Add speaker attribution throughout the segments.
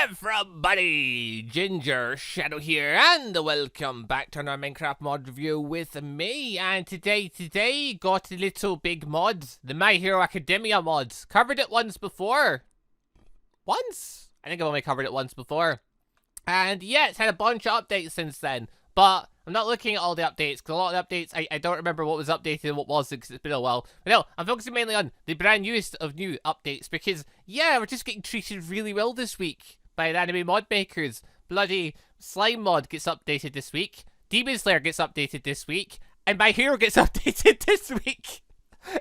Speaker 1: Everybody, Gingershadow here, and welcome back to another Minecraft mod review with me. And today got a little big mod, the My Hero Academia mod. Covered it once before. I think I've only covered it once before. And yeah, it's had a bunch of updates since then, but I'm not looking at all the updates, because a lot of the updates, I don't remember what was updated and what wasn't, because it's been a while. But no, I'm focusing mainly on the brand newest of new updates, because, yeah, we're just getting treated really well this week by the anime mod makers. Bloody Slime mod gets updated this week, Demon Slayer gets updated this week, and My Hero gets updated this week.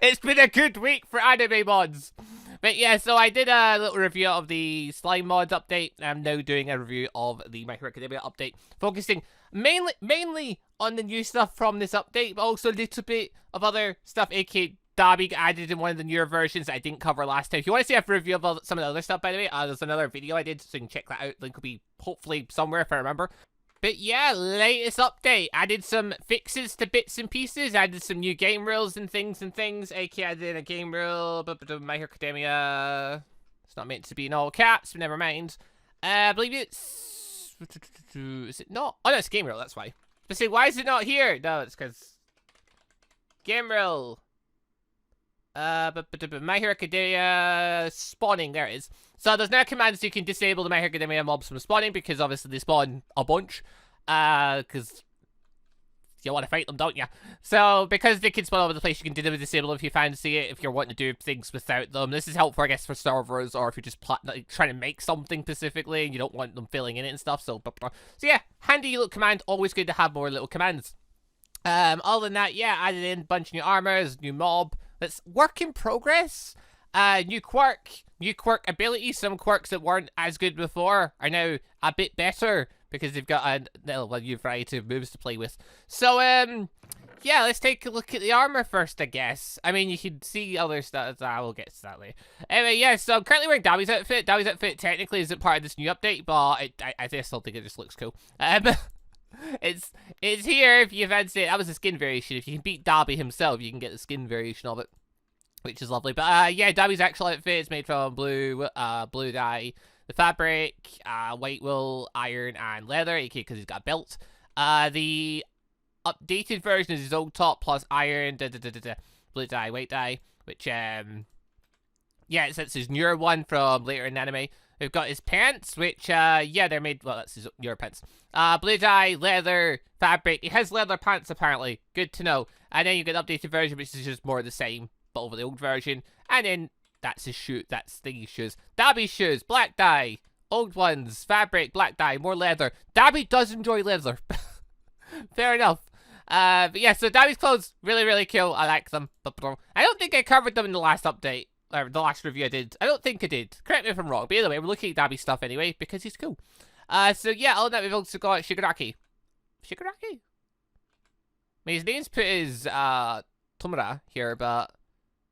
Speaker 1: It's been a good week for anime mods. But yeah, so I did a little review of the Slime mod update. I'm now doing a review of the My Hero Academia update, focusing mainly on the new stuff from this update, but also a little bit of other stuff, aka Dabi got added in one of the newer versions that I didn't cover last time. If you want to see a review of some of the other stuff, by the way, there's another video I did, so you can check that out. Link will be hopefully somewhere if I remember. But yeah, latest update. Added some fixes to bits and pieces. Added some new game rules and things. aka I did a game rule. My Hero Academia. It's not meant to be in all caps, but never mind. I believe it's... Is it not? Oh no, it's game rule, that's why. But say, why is it not here? No, it's because... Game rule. My Hero Academia spawning, there it is. So there's now commands you can disable the My Hero Academia mobs from spawning, because obviously they spawn a bunch. Because you want to fight them, don't you? So because they can spawn all over the place, you can disable them if you fancy it, if you're wanting to do things without them. This is helpful, I guess, for servers, or if you're just trying to make something specifically and you don't want them filling in it and stuff. So yeah, handy little command, always good to have more little commands. Other than that, yeah, added in a bunch of new armors, new mob. That's work in progress. New quirk abilities. Some quirks that weren't as good before are now a bit better because they've got a new variety of moves to play with. So, yeah, let's take a look at the armor first, I guess. I mean, you can see other stuff. We'll get to that later. Anyway, yeah, so I'm currently wearing Dabi's outfit. Dabi's outfit technically isn't part of this new update, but I still think it just looks cool. It's here if you fancy it. That was a skin variation. If you can beat Dabi himself, you can get the skin variation of it, which is lovely. But yeah, Dabi's actual outfit is made from blue dye, the fabric, white wool, iron, and leather, aka because he's got a belt. The updated version is his old top plus iron, blue dye, white dye, which yeah, it's his newer one from later in anime. We've got his pants, which, yeah, they're made, well, that's his newer pants. Blue dye, leather, fabric. He has leather pants, apparently. Good to know. And then you get the updated version, which is just more of the same, but over the old version. And then that's his shoe, that's Stingy's shoes. Dabi's shoes, black dye. Old ones, fabric, black dye, more leather. Dabi does enjoy leather. Fair enough. But yeah, so Dabi's clothes, really cool. I like them. I don't think I covered them in the last update. Or the last review I did. I don't think I did. Correct me if I'm wrong. But either way, we're looking at Dabi's stuff anyway, because he's cool. So yeah, other than that, we've also got Shigaraki. Shigaraki? I mean, his name's put as, Tomura here, but...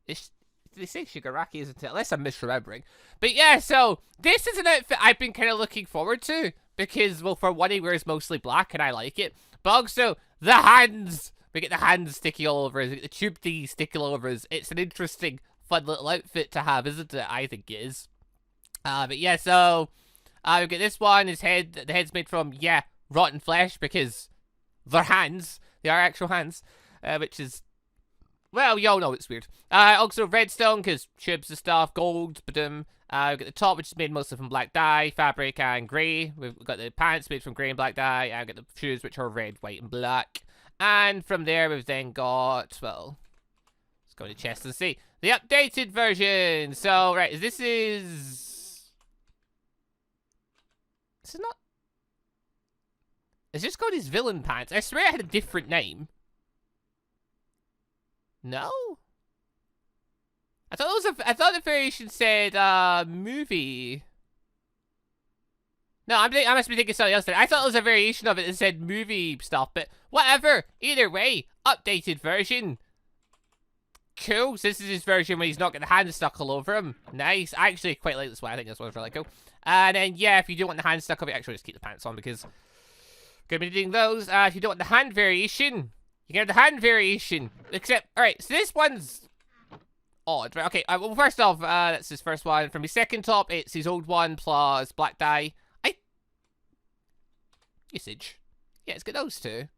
Speaker 1: they say Shigaraki, isn't it? Unless I'm misremembering. But yeah, so, this is an outfit I've been kind of looking forward to. Because, well, for one, he wears mostly black, and I like it. But also, the hands! We get the hands sticking all over us. We get the tube thingy sticking all over us. It's an interesting... fun little outfit to have, isn't it? I think it is. But yeah, so we get this one. His head, the head's made from, yeah, rotten flesh, because they're hands. They are actual hands, which is, well, y'all know it's weird. Also redstone, because tubes and stuff, gold, we got the top, which is made mostly from black dye, fabric, and grey. We've got the pants made from grey and black dye, and we've got the shoes, which are red, white, and black. And from there, we've then got, well, let's go to the chest and see. The updated version. So, right, this is not... It's just called his villain pants. I swear it had a different name. No? I thought the variation said, movie. No, I must be thinking something else there. I thought it was a variation of it that said movie stuff, but whatever. Either way, updated version. Cool, so this is his version when he's not got the hands stuck all over him. Nice. I actually quite like this one. I think this one's really cool. And then, yeah, if you do want the hands stuck on it, actually just keep the pants on because I'm going to be doing those. If you don't want the hand variation, you can have the hand variation. Except, alright, so this one's odd. Right, okay, well, first off, that's his first one. From his second top, it's his old one plus black dye. usage. Yeah, it's got those two.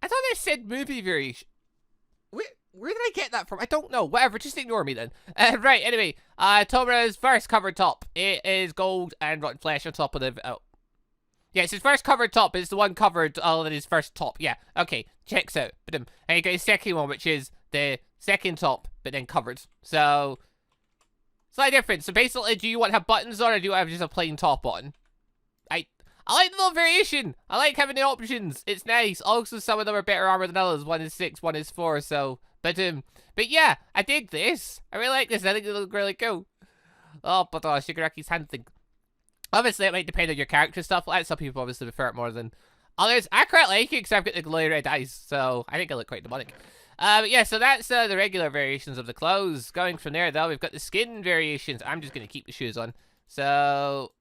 Speaker 1: I thought they said movie variation. Where did I get that from? I don't know. Whatever, just ignore me then. Right, anyway. Tomura's first cover top. It is gold and rotten flesh on top of the... Oh. Yeah, it's his first covered top, but it's the one covered all in his first top. Yeah, okay. Checks out. And you got his second one, which is the second top, but then covered. So, slightly different. So basically, do you want to have buttons on, or do you want to have just a plain top on? I like the little variation. I like having the options. It's nice. Also, some of them are better armor than others. One is 6, one is 4, so... But yeah, I dig this. I really like this. I think it looks really cool. Oh, but Shigaraki's hand thing. Obviously, it might depend on your character stuff like that. Some people obviously prefer it more than others. I quite like it because I've got the glowy red eyes, so I think I look quite demonic. But yeah, so that's the regular variations of the clothes. Going from there, though, we've got the skin variations. I'm just going to keep the shoes on. So...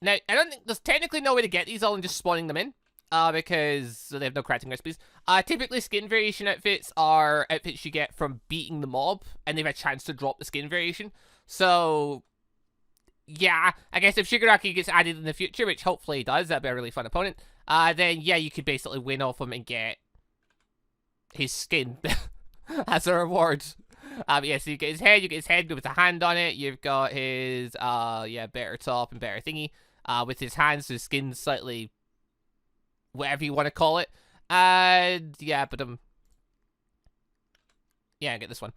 Speaker 1: Now, I don't think there's technically no way to get these all and just spawning them in, because they have no crafting recipes. Typically, skin variation outfits are outfits you get from beating the mob, and they've a chance to drop the skin variation. So, yeah, I guess if Shigaraki gets added in the future, which hopefully he does, that'd be a really fun opponent, then yeah, you could basically win off him and get his skin as a reward. Yeah, so you get his head with a hand on it, you've got his, yeah, better top and better thingy. With his hands, his skin's slightly, whatever you want to call it. And, yeah, but, yeah, I get this one.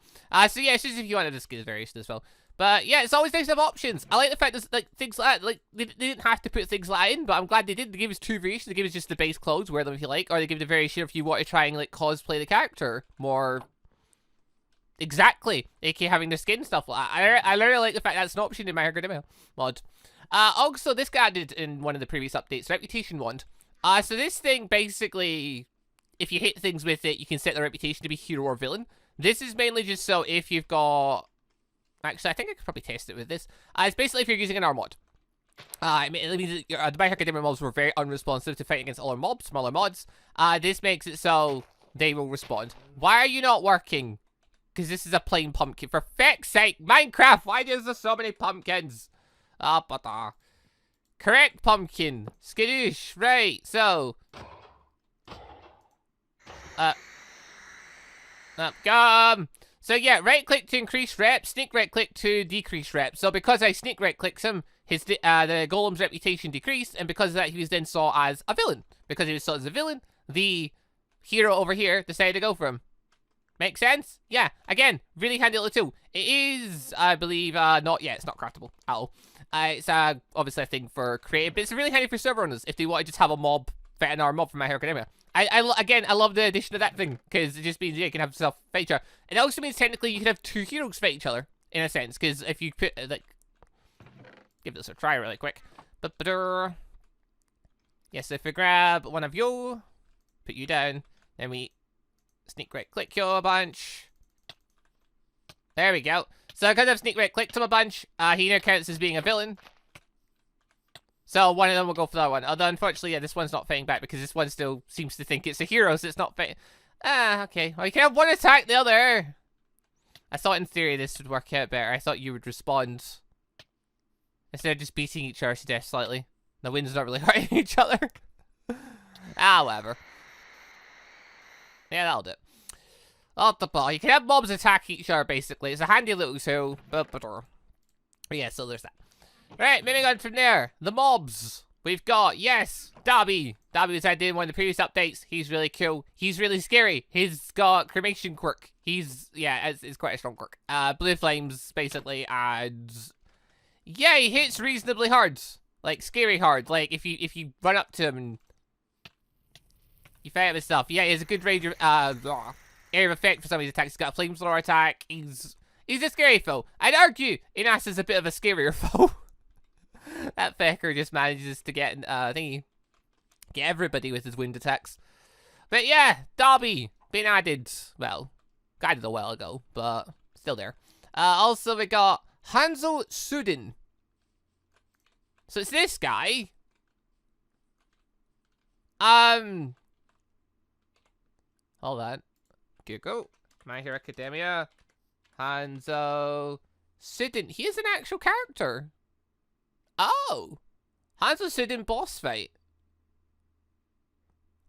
Speaker 1: So, yeah, it's just if you wanted a skin variation as well. But, yeah, it's always nice to have options. I like the fact there's, like, things like that. Like, they didn't have to put things like that in, but I'm glad they did. They gave us 2 variations. They gave us just the base clothes, wear them if you like, or they give the variation if you want to try and, like, cosplay the character more... Exactly, aka having the skin stuff like that. I really like the fact that's an option in My Hero Academia mod. Also, this guy did in one of the previous updates, Reputation Wand. So this thing, basically, if you hit things with it, you can set the reputation to be hero or villain. This is mainly just so if you've got... Actually, I think I could probably test it with this. It's basically if you're using an R mod. It means that the My Hero Academia mobs were very unresponsive to fighting against other mobs, smaller mods. This makes it so they will respond. Why are you not working? Because this is a plain pumpkin. For feck's sake, Minecraft, why is there so many pumpkins? Correct pumpkin. Skadoosh. Right, so. So yeah, right click to increase rep, sneak right click to decrease rep. So because I sneak right clicks him, his the golem's reputation decreased, and because of that he was then saw as a villain. Because he was saw as a villain, the hero over here decided to go for him. Make sense? Yeah. Again, really handy little tool. It is, I believe, not yet. It's not craftable at all. It's obviously a thing for creative, but it's really handy for server owners if they want to just have a mob fighting our mob from My Hero Academia. Again, I love the addition of that thing because it just means you can have yourself fight each other. It also means technically you can have 2 heroes fight each other in a sense because if you put like, give this a try really quick. Yes, if we grab one of you, put you down, then we. Sneak right click you a bunch. There we go. So because I've sneak right clicked him a bunch, he now counts as being a villain. So one of them will go for that one. Although unfortunately, yeah, this one's not fighting back because this one still seems to think it's a hero, so it's not fighting. Okay. Well, you can have one attack the other. I thought in theory this would work out better. I thought you would respond instead of just beating each other to death slightly. The wind's not really hurting each other. Whatever. Yeah, that'll do. You can have mobs attack each other, basically. It's a handy little tool. Yeah, so there's that. Right, moving on from there. The mobs. We've got, yes, Dabby. Dabby was added in one of the previous updates. He's really cool. He's really scary. He's got cremation quirk. Yeah, it's quite a strong quirk. Blue flames, basically, and... Yeah, he hits reasonably hard. Like, scary hard. Like, if you run up to him and... You fight him and stuff. Yeah, he has a good range of area of effect for some of his attacks. He's got a flamethrower attack. He's a scary foe. I'd argue Inas is a bit of a scarier foe. That fecker just manages to get get everybody with his wind attacks. But yeah, Darby been added. Well, added a while ago, but still there. Also we got Hanzo Sudin. So it's this guy. Hold on. Google. My Hero Academia. Hanzo Sudin. He is an actual character. Oh. Hanzo Sudin boss fight.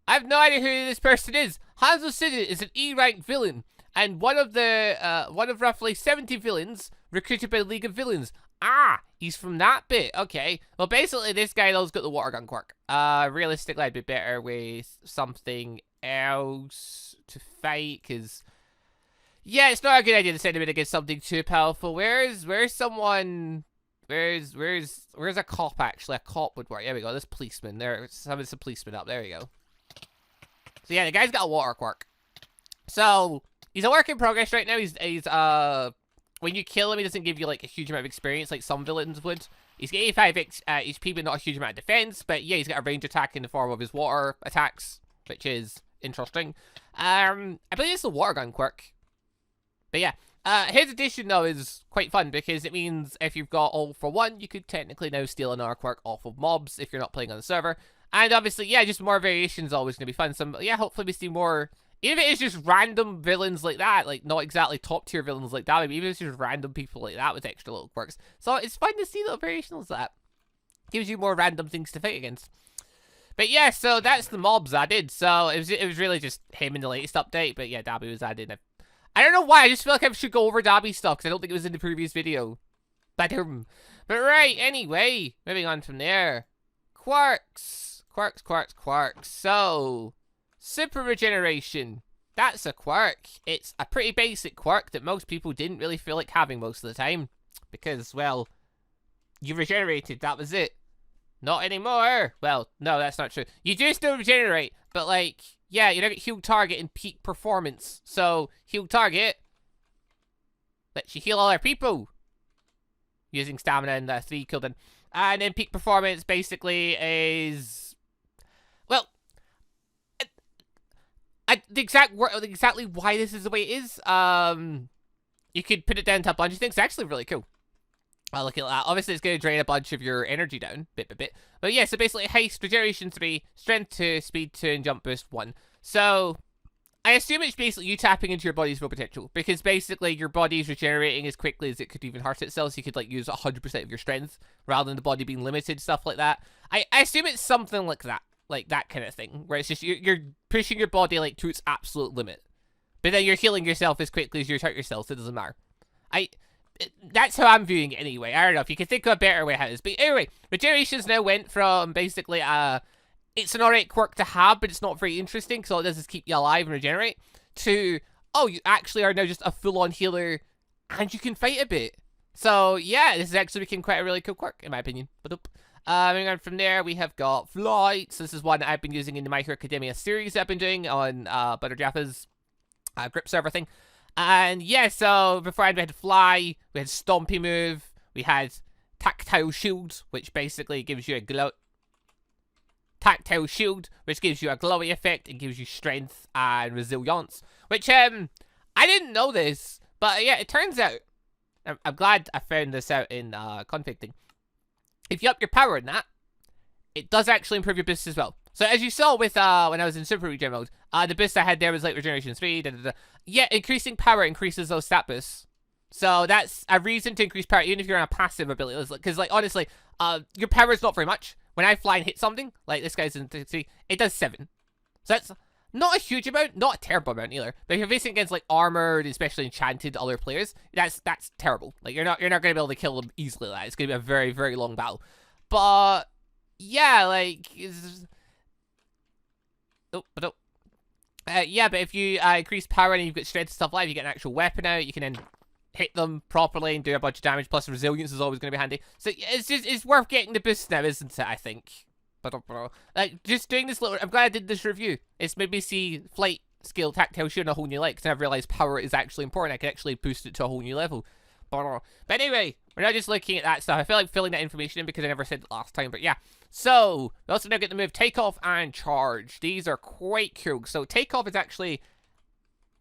Speaker 1: I have no idea who this person is. Hanzo Sidon is an E-rank villain, and one of roughly 70 villains recruited by the League of Villains. Ah, he's from that bit. Okay. Well, basically, this guy though's got the water gun quirk. Realistically, I'd be better with something else to fight, because... yeah, it's not a good idea to send him in against something too powerful. Where's someone... Where's a cop, actually? A cop would work. There we go. This policeman. There's a policeman up. There we go. So yeah, the guy's got a water quirk. So he's a work in progress right now. He's when you kill him, he doesn't give you like a huge amount of experience like some villains would. He's got 85 HP, but not a huge amount of defense. But yeah, he's got a range attack in the form of his water attacks, which is interesting. I believe it's the water gun quirk. But yeah, his addition though is quite fun because it means if you've got all for one, you could technically now steal another quirk off of mobs if you're not playing on the server. And obviously, yeah, just more variation is always going to be fun. So yeah, hopefully we see more, even if it is just random villains like that, like not exactly top tier villains like that, maybe even if it's just random people like that with extra little quirks. So it's fun to see little variations like that. Gives you more random things to fight against. But yeah, so that's the mobs added. So it was really just him in the latest update. But yeah, Dabby was added. I don't know why, I just feel like I should go over Dabby stuff because I don't think it was in the previous video. But right, anyway, moving on from there. Quirks. So, super regeneration. That's a quirk. It's a pretty basic quirk that most people didn't really feel like having most of the time. Because, well, you regenerated, that was it. Not anymore. Well, no, that's not true. You do still regenerate, but like, yeah, you don't get healed target in peak performance. So, healed target lets you heal other people. Using stamina and 3 cooldown. And then peak performance basically is... well, exactly why this is the way it is. You could put it down to a bunch of things. It's actually really cool. Look at that. Obviously, it's going to drain a bunch of your energy down, bit by bit. But yeah, so basically, haste, regeneration 3, strength 2, speed 2, and jump boost 1. So, I assume it's basically you tapping into your body's full potential. Because basically, your body's regenerating as quickly as it could even hurt itself. So you could like use 100% of your strength, rather than the body being limited, stuff like that. I assume it's something like that. Like that kind of thing. Where it's just, you're pushing your body like to its absolute limit. But then you're healing yourself as quickly as you hurt yourself, so it doesn't matter. That's how I'm viewing it anyway. I don't know if you can think of a better way how it is. But anyway, regenerations now went from basically, it's an alright quirk to have, but it's not very interesting, because all it does is keep you alive and regenerate, to, oh, you actually are now just a full-on healer, and you can fight a bit. So, yeah, this is actually becoming quite a really cool quirk, in my opinion. Moving on from there, we have got Flight. So this is one that I've been using in the My Hero Academia series I've been doing on Butter Jaffa's grip server thing. And yeah, so beforehand we had Fly, we had Stompy Move, we had Tactile Shield, which basically gives you a glow... Tactile Shield, which gives you a glowy effect and gives you strength and resilience. Which, I didn't know this, but yeah, it turns out, I'm glad I found this out in config thing. If you up your power in that, it does actually improve your boosts as well. So as you saw with, when I was in Super Regen mode, the boost I had there was like Regeneration 3, Yeah, increasing power increases those stat boosts. So that's a reason to increase power, even if you're on a passive ability. Because, like, honestly, your power is not very much. When I fly and hit something, like this guy's in 3, it does 7. So that's not a huge amount, not a terrible amount either. But if you're facing against, like, armored, especially enchanted other players, that's terrible. Like, you're not going to be able to kill them easily like that. It's going to be a very, very long battle. But, yeah, like... yeah, but if you increase power and you've got strength and stuff like that, you get an actual weapon out, you can then hit them properly and do a bunch of damage, plus resilience is always going to be handy. So it's worth getting the boost now, isn't it, I think? But like, just doing this little... I'm glad I did this review. It's made me see Flight skill Tactile Shield in a whole new light, because I've realised power is actually important. I can actually boost it to a whole new level. But anyway, we're not just looking at that stuff. I feel like filling that information in because I never said it last time, but yeah. So, we also now get the move Takeoff and Charge. These are quite cool. So, Takeoff is actually,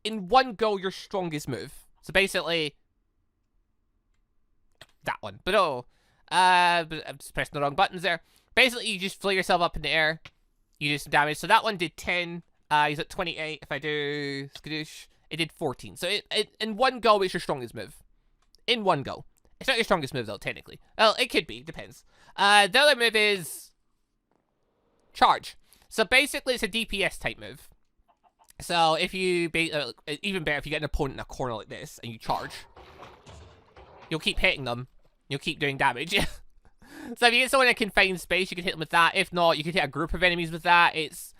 Speaker 1: in one go, your strongest move. So, basically, that one. But I'm just pressing the wrong buttons there. Basically, you just fly yourself up in the air. You do some damage. So, that one did 10. He's at 28. If I do Skadoosh, it did 14. So, in one go, it's your strongest move. In one go. It's not your strongest move, though, technically. Well, it could be. Depends. The other move is Charge. So basically, it's a DPS type move. So if you, even better, if you get an opponent in a corner like this and you charge, you'll keep hitting them. You'll keep doing damage. So if you get someone in a confined space, you can hit them with that. If not, you can hit a group of enemies with that. It's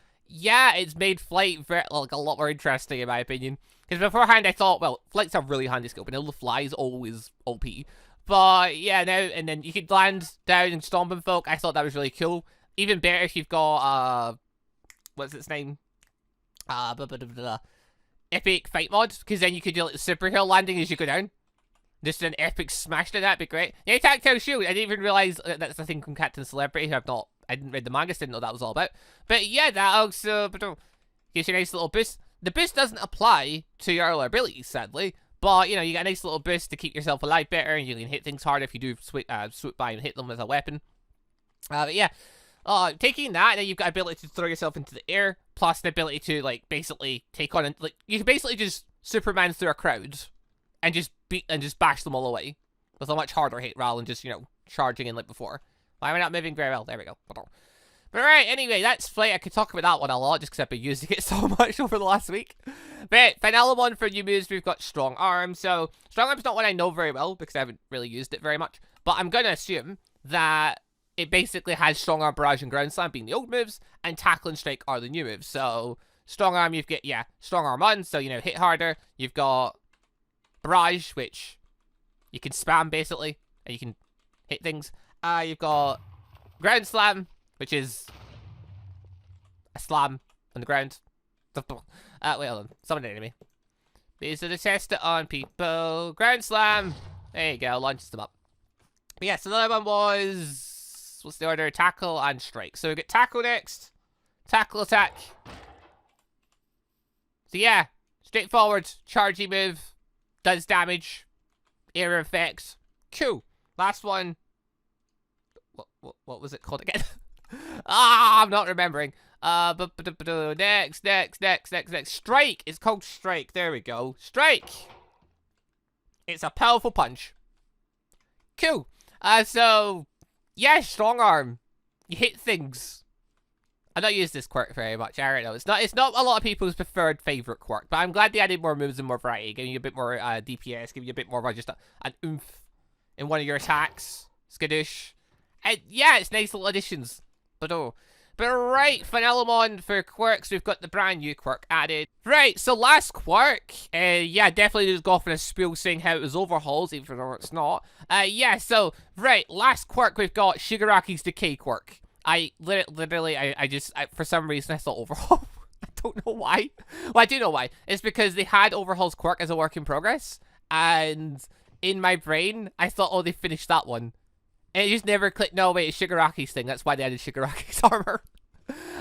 Speaker 1: made flight like a lot more interesting in my opinion. Because beforehand I thought, well, flight's a really handy skill, but now the fly is always OP. But yeah, now and then you could land down and stomping folk. I thought that was really cool. Even better if you've got what's its name? Epic fight mod, because then you could do like the superhero landing as you go down. Just an epic smash to that, be great. Yeah, tactile shield. I didn't even realize that's the thing from Captain Celebrity. I didn't read the manga, so didn't know that was all about. But yeah, that also gives you a nice little boost. The boost doesn't apply to your other abilities, sadly. But, you know, you get a nice little boost to keep yourself alive better, and you can hit things harder if you do swoop by and hit them with a weapon. But yeah, taking that, then you've got ability to throw yourself into the air, plus the ability to, like, basically take on, like, you can basically just Superman through a crowd, and just bash them all away with a much harder hit rather than just, you know, charging in like before. Why am I not moving very well? There we go. But right, anyway, that's Flight. I could talk about that one a lot just because I've been using it so much over the last week. But final one for new moves, we've got Strong Arm. So Strong Arm's not one I know very well because I haven't really used it very much. But I'm going to assume that it basically has Strong Arm, Barrage, and Ground Slam being the old moves, and Tackle and Strike are the new moves. So Strong Arm, you've got, Strong Arm 1, so, you know, hit harder. You've got Barrage, which you can spam basically, and you can hit things. You've got Ground Slam, which is a slam on the ground. Wait, hold on. Summon an enemy. These are the test it on people. Ground Slam. There you go. Launches them up. But yeah, so the other one was... What's the order? Tackle and Strike. So we get Tackle next. Tackle attack. So yeah, straightforward. Charging move. Does damage. Air effects. Cool. Last one. What was it called again? I'm not remembering. Next. Strike. It's called Strike. There we go. Strike. It's a powerful punch. Cool. So yeah, Strong Arm. You hit things. I don't use this quirk very much. I don't know. It's not a lot of people's preferred favorite quirk, but I'm glad they added more moves and more variety, giving you a bit more DPS, giving you a bit more of just an oomph in one of your attacks. Skadoosh. And yeah, it's nice little additions. But right, Finalmon for quirks, we've got the brand new quirk added. Right, so last quirk, yeah, definitely just go for a spiel saying how it was overhauls, even though it's not. Yeah, so, right, last quirk we've got Shigaraki's Decay quirk. I literally, for some reason I thought overhaul. I don't know why. Well, I do know why. It's because they had overhaul's quirk as a work in progress, and in my brain, I thought, oh, they finished that one. And it just never clicked. No, wait, it's Shigaraki's thing. That's why they added Shigaraki's armor.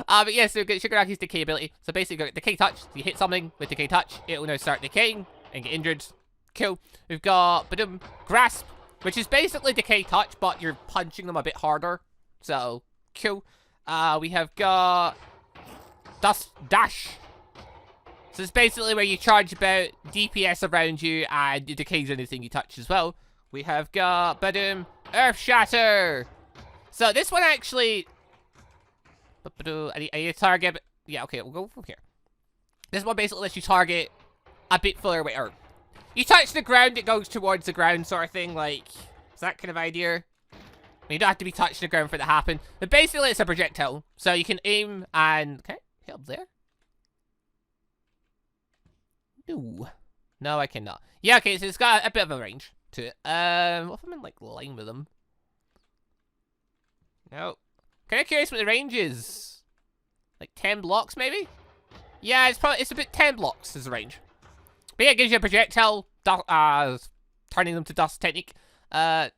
Speaker 1: But yeah, so we get Shigaraki's Decay ability. So basically, you got Decay Touch. So you hit something with Decay Touch, it will now start decaying and get injured. Cool. We've got Grasp, which is basically Decay Touch, but you're punching them a bit harder. So, cool. We have got Dash. So it's basically where you charge about DPS around you and it decays anything you touch as well. We have got Earth Shatter. So this one actually... I need to target... Yeah, okay, we'll go from here. This one basically lets you target a bit further away. Or you touch the ground, it goes towards the ground sort of thing. Like, is that kind of idea? I mean, you don't have to be touching the ground for it to happen. But basically, it's a projectile. So you can aim and... Okay, hit up there. No. No, I cannot. Yeah, okay, so it's got a bit of a range to it. What if I'm in, like, line with them? No. Kind of curious what the range is. Like 10 blocks, maybe? Yeah, it's a bit 10 blocks is the range. But yeah, it gives you a projectile, turning them to dust technique. Oh,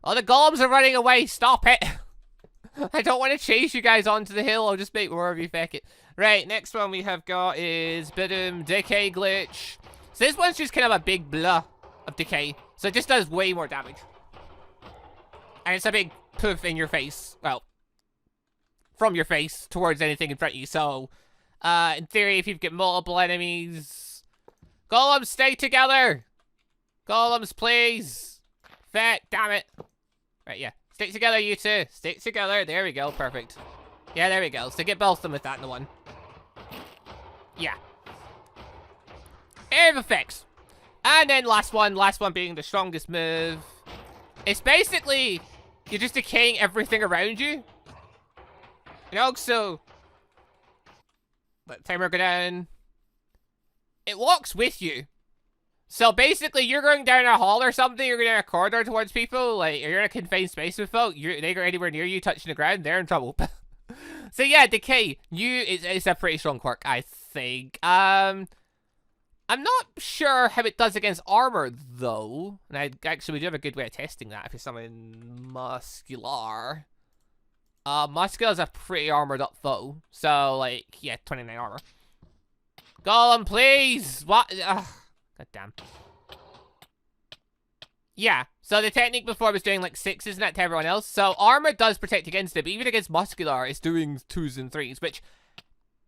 Speaker 1: the golems are running away. Stop it. I don't want to chase you guys onto the hill. I'll just make more of you feck it. Right, next one we have got is Decay Glitch. So this one's just kind of a big blah of decay. So it just does way more damage. And it's a big poof in your face. Well, from your face towards anything in front of you. So, in theory, if you've got multiple enemies... Golems, stay together! Golems, please! Feck, damn it. Right, yeah. Stick together, you two. Stick together. There we go. Perfect. Yeah, there we go. So get both of them with that in the one. Yeah. Area of effects. And then last one being the strongest move. It's basically, you're just decaying everything around you. You know, so... Let the timer go down. It walks with you. So basically, you're going down a hall or something, you're going down a corridor towards people, like, you're in a confined space with folk, they go anywhere near you, touching the ground, they're in trouble. So yeah, Decay, it's a pretty strong quirk, I think. I'm not sure how it does against armor, though. And we do have a good way of testing that if you're summoning Muscular. Muscular's a pretty armored up foe. So, like, yeah, 29 armor. Golem, please! What? God damn. Yeah, so the technique before was doing, like, 6s and that to everyone else. So, armor does protect against it, but even against Muscular, it's doing 2s and 3s, which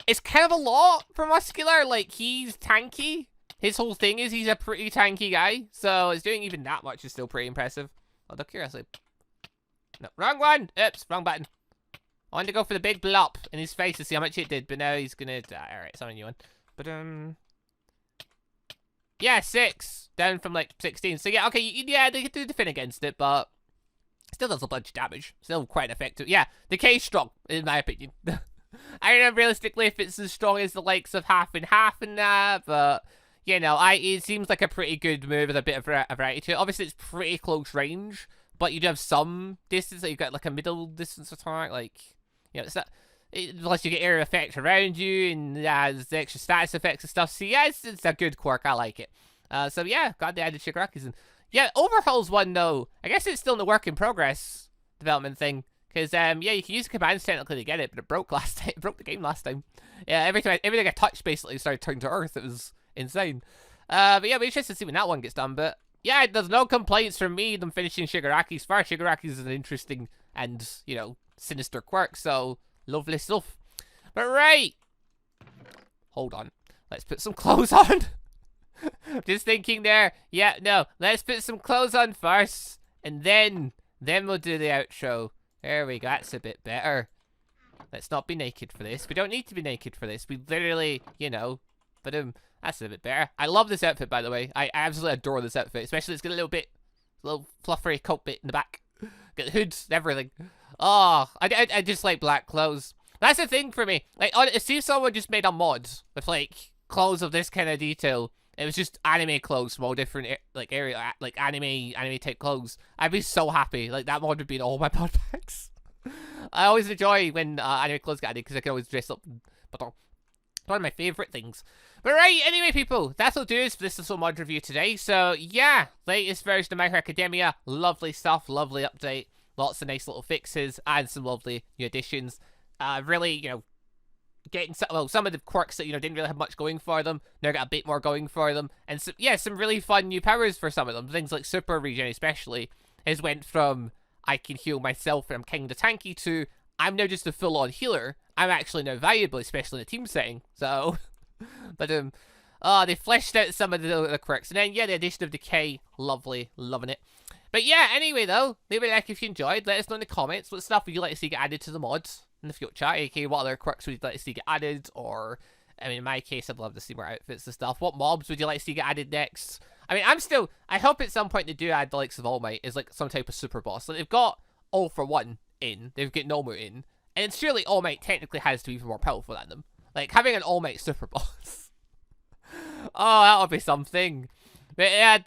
Speaker 1: is kind of a lot for Muscular. Like, he's tanky. His whole thing is he's a pretty tanky guy. So, it's doing even that much is still pretty impressive. Although, curiously. No, wrong one! Oops, wrong button. I wanted to go for the big blop in his face to see how much it did, but now he's gonna die. Alright, it's on a new one. But, yeah, 6. Down from, like, 16. So, yeah, okay, yeah, they do defend against it, but still does a bunch of damage. Still quite effective. Yeah, Decay's strong, in my opinion. I don't know, realistically, if it's as strong as the likes of half and that, but, you know, it seems like a pretty good move with a bit of a variety to it. Obviously, it's pretty close range, but you do have some distance. Like, you've got, like, a middle distance attack, like, you know, it's not... Unless you get area effect around you, and there's the extra status effects and stuff. So yeah, it's a good quirk. I like it. So yeah, glad they added Shigarakis in. Yeah, Overhaul's one though. I guess it's still in the work in progress development thing. Because yeah, you can use the commands technically to get it, but it broke last time. It broke the game last time. Yeah, everything I touched basically started turning to earth. It was insane. But yeah, we're interested to see when that one gets done. But yeah, there's no complaints from me them finishing Shigaraki's first. Shigaraki's is an interesting and, you know, sinister quirk. So lovely stuff. But right. Hold on. Let's put some clothes on. Just thinking there. Yeah, no. Let's put some clothes on first. And then we'll do the outro. There we go. That's a bit better. Let's not be naked for this. We don't need to be naked for this. We literally, you know. But that's a bit better. I love this outfit, by the way. I absolutely adore this outfit. Especially it's got a little fluffery coat bit in the back. Got the hoods and everything. Oh, I just like black clothes. That's the thing for me. Like, see if someone just made a mod with, like, clothes of this kind of detail. It was just anime clothes from all different, like, area, like, anime type clothes. I'd be so happy. Like, that mod would be in all my mod packs. I always enjoy when anime clothes get added because I can always dress up. But one of my favourite things. But right, anyway, people, that'll do us for this little mod review today. So, yeah, latest version of My Hero Academia. Lovely stuff, lovely update. Lots of nice little fixes and some lovely new additions. Really, you know, getting some of the quirks that, you know, didn't really have much going for them. Now got a bit more going for them. And so, yeah, some really fun new powers for some of them. Things like Super Regen especially has went from I can heal myself and I'm kinda tanky to I'm now just a full-on healer. I'm actually now valuable, especially in a team setting. So, but they fleshed out some of the quirks. And then, yeah, the addition of Decay, lovely, loving it. But yeah, anyway though, leave a like if you enjoyed. Let us know in the comments what stuff would you like to see get added to the mods in the future. aka what other quirks would you like to see get added, or I mean in my case I'd love to see more outfits and stuff. What mobs would you like to see get added next? I mean I hope at some point they do add the likes of All Might as like some type of super boss. Like they've got All for One in, they've got Nomu in, and surely All Might technically has to be even more powerful than them. Like having an All Might super boss. Oh, that would be something. But yeah,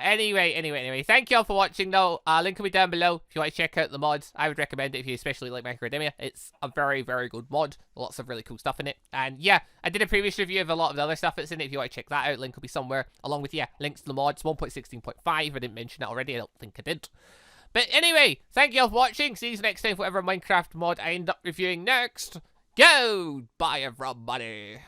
Speaker 1: anyway, thank you all for watching though. Link will be down below if you want to check out the mods. I would recommend it if you especially like My Hero Academia. It's a very, very good mod. Lots of really cool stuff in it. And yeah, I did a previous review of a lot of the other stuff that's in it. If you want to check that out, link will be somewhere. Along with, yeah, links to the mods. 1.16.5. I didn't mention that already. I don't think I did. But anyway, thank you all for watching. See you next time for whatever Minecraft mod I end up reviewing next. Goodbye, everybody.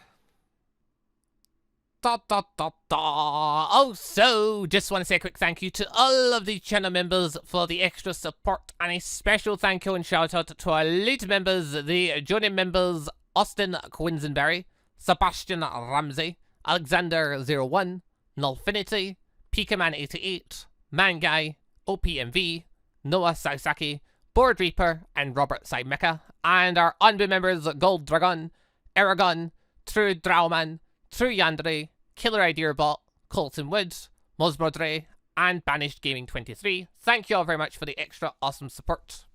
Speaker 1: Also, just want to say a quick thank you to all of the channel members for the extra support, and a special thank you and shout out to our elite members, the joining members Austin Quinsonberry, Sebastian Ramsey, Alexander01, Nullfinity, Pikaman88, Manguy, OPMV, Noah Saisaki, Board Reaper, and Robert Simeca. And our ANBU members, GoldDragon, Eragon, TrueDeaddraonman, TrueYandere, Killer Idea Bot, Colton Wood, Mosmordre, and Banished Gaming 23. Thank you all very much for the extra awesome support.